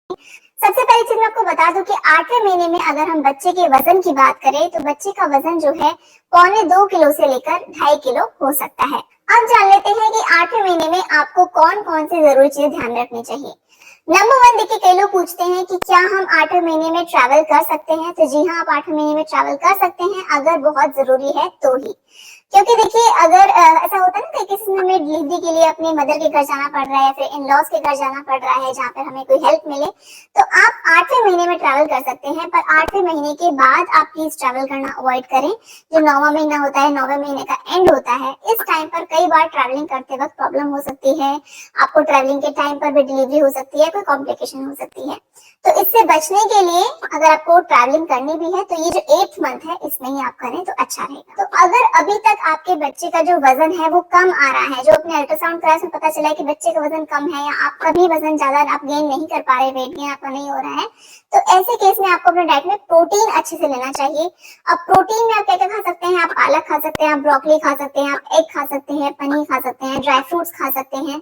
सबसे पहली चीज मैं आपको बता दूं कि 8वें महीने में अगर हम बच्चे के वजन की बात करें तो बच्चे का वजन जो है 1.25 किलो से लेकर 2.5 किलो हो सकता है। अब जान लेते हैं कि 8वें महीने में आपको कौन कौन सी जरूरी चीजें ध्यान में रखनी चाहिए। नंबर 1, देखिए कई लोग पूछते हैं कि क्या हम 8वें महीने में ट्रैवल कर सकते हैं। तो जी हाँ, आप 8वें महीने में ट्रैवल कर सकते हैं अगर बहुत जरूरी है तो ही। क्योंकि देखिए अगर ऐसा होता है ना कई केसेस में हमें डिलीवरी के लिए अपने मदर के घर जाना पड़ रहा है या फिर इन लॉज के घर जाना पड़ रहा है जहाँ पर हमें कोई हेल्प मिले, तो आप 8वें महीने में ट्रैवल कर सकते हैं। पर 8वें महीने के बाद आप प्लीज ट्रैवल करना अवॉइड करें। जो 9वां महीना होता है, 9वें महीने का एंड होता है, इस टाइम पर कई बार ट्रैवलिंग करते वक्त प्रॉब्लम हो सकती है। आपको ट्रैवलिंग के टाइम पर भी डिलीवरी हो सकती है, कोई कॉम्प्लिकेशन हो सकती है। तो इससे बचने के लिए अगर आपको ट्रैवलिंग करनी भी है तो ये जो 8th मंथ है इसमें ही आप करें तो अच्छा रहेगा। तो अगर अभी तक आपके बच्चे का जो वजन है वो कम आ रहा है, जो अपने अल्ट्रासाउंड कराया उसमें पता चला है कि बच्चे का वजन कम है या आपका भी वजन ज्यादा आप गेन नहीं कर पा रहे, वेट गेन आपका नहीं हो रहा है, तो ऐसे केस में आपको अपने डाइट में प्रोटीन अच्छे से लेना चाहिए। अब प्रोटीन में आप क्या क्या खा सकते हैं, आप पालक खा सकते हैं, आप ब्रोकली खा सकते हैं, आप एग खा सकते हैं, पनीर खा सकते हैं, ड्राई फ्रूट्स खा सकते हैं।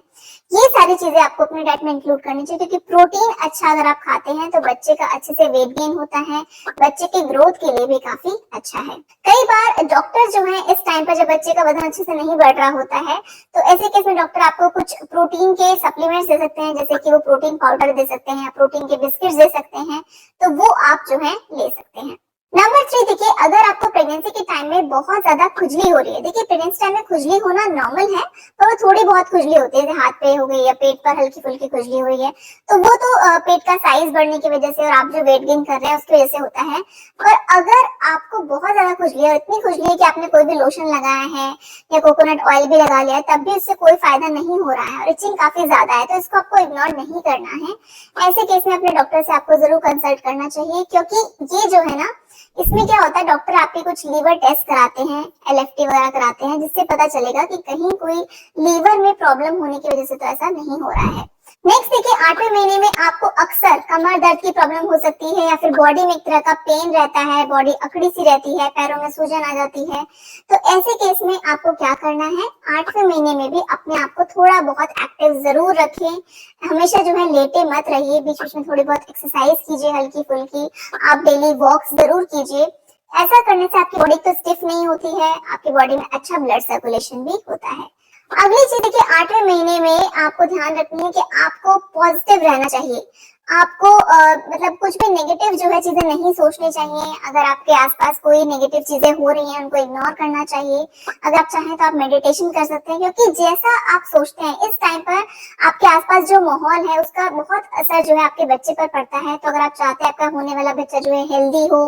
ये सारी चीजें आपको अपने डाइट में इंक्लूड करनी चाहिए क्योंकि प्रोटीन अच्छा अगर आप खाते हैं तो बच्चे का अच्छे से वेट गेन होता है, बच्चे के ग्रोथ के लिए भी काफी अच्छा है। कई बार डॉक्टर जो है इस टाइम पर जब बच्चे का वजन अच्छे से नहीं बढ़ रहा होता है तो ऐसे केस में डॉक्टर आपको कुछ प्रोटीन के सप्लीमेंट्स दे सकते हैं, जैसे कि वो प्रोटीन पाउडर दे सकते हैं या प्रोटीन के बिस्किट्स दे सकते हैं, तो वो आप जो है ले सकते हैं। नंबर 3, देखिए अगर आपको प्रेगनेंसी के टाइम में बहुत ज्यादा खुजली हो रही है, देखिए प्रेगनेंसी टाइम में खुजली होना नॉर्मल है, पर वो थोड़ी बहुत खुजली होती है, हाथ पे हो गई या पेट पर हल्की फुल्की खुजली हुई है, तो वो तो पेट का साइज बढ़ने की वजह से और आप जो वेट गेन कर रहे हैं उसकी वजह से होता है। पर अगर आपको बहुत ज्यादा खुजली है, इतनी खुजली है कि आपने कोई भी लोशन लगाया है या कोकोनट ऑयल भी लगा लिया है तब भी उससे कोई फायदा नहीं हो रहा है और इचिंग काफी ज्यादा है, तो इसको आपको इग्नोर नहीं करना है। ऐसे केस में अपने डॉक्टर से आपको जरूर कंसल्ट करना चाहिए क्योंकि ये जो है ना, इसमें क्या होता है डॉक्टर आपके कुछ लीवर टेस्ट कराते हैं, एलएफटी वगैरह कराते हैं, जिससे पता चलेगा कि कहीं कोई लीवर में प्रॉब्लम होने की वजह से तो ऐसा नहीं हो रहा है। नेक्स्ट देखिए 8वें महीने में आपको अक्सर कमर दर्द की प्रॉब्लम हो सकती है या फिर बॉडी में एक तरह का पेन रहता है, बॉडी अकड़ी सी रहती है, पैरों में सूजन आ जाती है। तो ऐसे केस में आपको क्या करना है, 8वें महीने में भी अपने आप को थोड़ा बहुत एक्टिव जरूर रखें। हमेशा जो है लेटे मत रहिए, बीच बीच में थोड़ी बहुत एक्सरसाइज कीजिए हल्की फुल्की, आप डेली वॉक्स जरूर कीजिए। ऐसा करने से आपकी बॉडी तो स्टिफ नहीं होती है, आपकी बॉडी में अच्छा ब्लड सर्कुलेशन भी होता है। अगली चीज देखिए 8वें महीने में आपको ध्यान रखनी है कि आपको पॉजिटिव रहना चाहिए। आपको मतलब कुछ भी नेगेटिव जो है चीजें नहीं सोचनी चाहिए। अगर आपके आसपास कोई नेगेटिव चीजें हो रही हैं उनको इग्नोर करना चाहिए। अगर आप चाहें तो आप मेडिटेशन कर सकते हैं क्योंकि जैसा आप सोचते हैं इस टाइम पर आपके आसपास जो माहौल है उसका बहुत असर जो है आपके बच्चे पर पड़ता है। तो अगर आप चाहते हैं आपका होने वाला बच्चा जो है हेल्दी हो,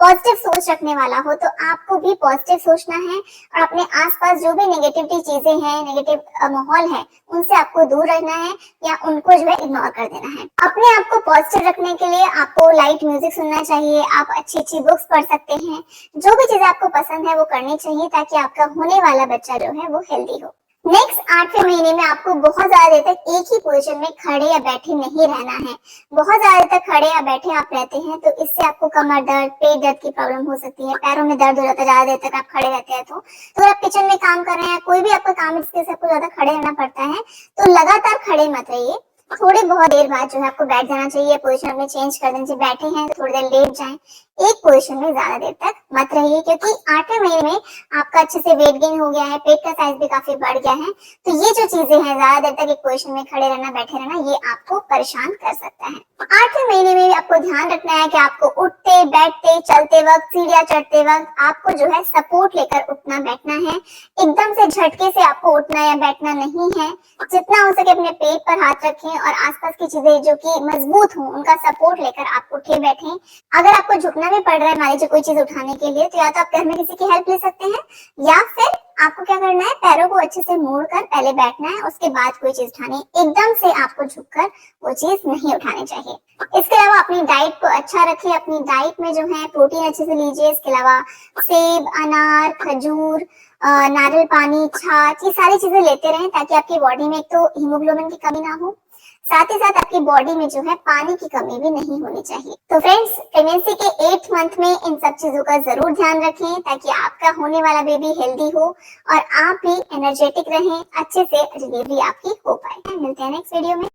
पॉजिटिव सोच रखने वाला हो, तो आपको भी पॉजिटिव सोचना है और अपने आसपास जो भी नेगेटिविटी चीजें हैं, नेगेटिव माहौल है, उनसे आपको दूर रहना है या उनको जो है इग्नोर कर देना है। अपने आप को पॉजिटिव रखने के लिए आपको लाइट म्यूजिक सुनना चाहिए, आप अच्छी अच्छी बुक्स पढ़ सकते हैं, जो भी चीजें आपको पसंद है वो करनी चाहिए ताकि आपका होने वाला बच्चा जो है वो हेल्दी हो। नेक्स्ट 8वें महीने में आपको बहुत ज्यादा देर तक एक ही पोजीशन में खड़े या बैठे नहीं रहना है। बहुत ज्यादा देर तक खड़े या बैठे आप रहते हैं तो इससे आपको कमर दर्द, पेट दर्द की प्रॉब्लम हो सकती है, पैरों में दर्द हो जाता है ज्यादा देर तक आप खड़े रहते हैं। तो आप किचन में काम कर रहे हैं, कोई भी आपका काम है जिससे आपको ज्यादा खड़े रहना पड़ता है, तो लगातार खड़े मत रहिए। थोड़ी बहुत देर बाद जो है आपको बैठ जाना चाहिए, पोजीशन अपनी चेंज कर देना चाहिए। बैठे हैं तो थोड़ी देर लेट जाएं, एक पोजीशन में ज्यादा देर तक मत रहिए क्योंकि 8वें महीने में आपका अच्छे से वेट गेन हो गया है, पेट का साइज भी काफी बढ़ गया है। तो ये जो चीजें हैं, ज्यादा देर तक एक पोजीशन में खड़े रहना, बैठे रहना, ये आपको परेशान कर सकता है। 8वें महीने में भी आपको ध्यान रखना है कि आपको उठते बैठते चलते वक्त, सीढ़ियां चढ़ते वक्त आपको जो है सपोर्ट लेकर उठना बैठना है। एकदम से झटके से आपको उठना या बैठना नहीं है। जितना हो सके अपने पेट पर हाथ रखें और आसपास की चीजें जो कि मजबूत हो उनका सपोर्ट लेकर आप उठे बैठे। अगर आपको झुकना भी पड़ रहा है मान लीजिए कोई चीज उठाने के लिए, तो या तो आप घर में किसी की हेल्प ले सकते हैं या फिर आपको क्या करना है, पैरों को अच्छे से मोड़कर पहले बैठना है, उसके बाद कोई चीज उठानी। एकदम से आपको झुककर वो चीज नहीं उठानी चाहिए। इसके अलावा अपनी डाइट को अच्छा रखिए, अपनी डाइट में जो है प्रोटीन अच्छे से लीजिए। इसके अलावा सेब, अनार, खजूर, नारियल पानी, छाछ, ये सारी चीजें लेते रहें ताकि आपकी बॉडी में एक तो हीमोग्लोबिन की कमी ना हो, साथ ही साथ आपकी बॉडी में जो है पानी की कमी भी नहीं होनी चाहिए। तो फ्रेंड्स, प्रेगनेंसी के 8th मंथ में इन सब चीजों का जरूर ध्यान रखें ताकि आपका होने वाला बेबी हेल्दी हो और आप भी एनर्जेटिक रहें, अच्छे से डिलीवरी आपकी हो पाए। मिलते हैं नेक्स्ट वीडियो में।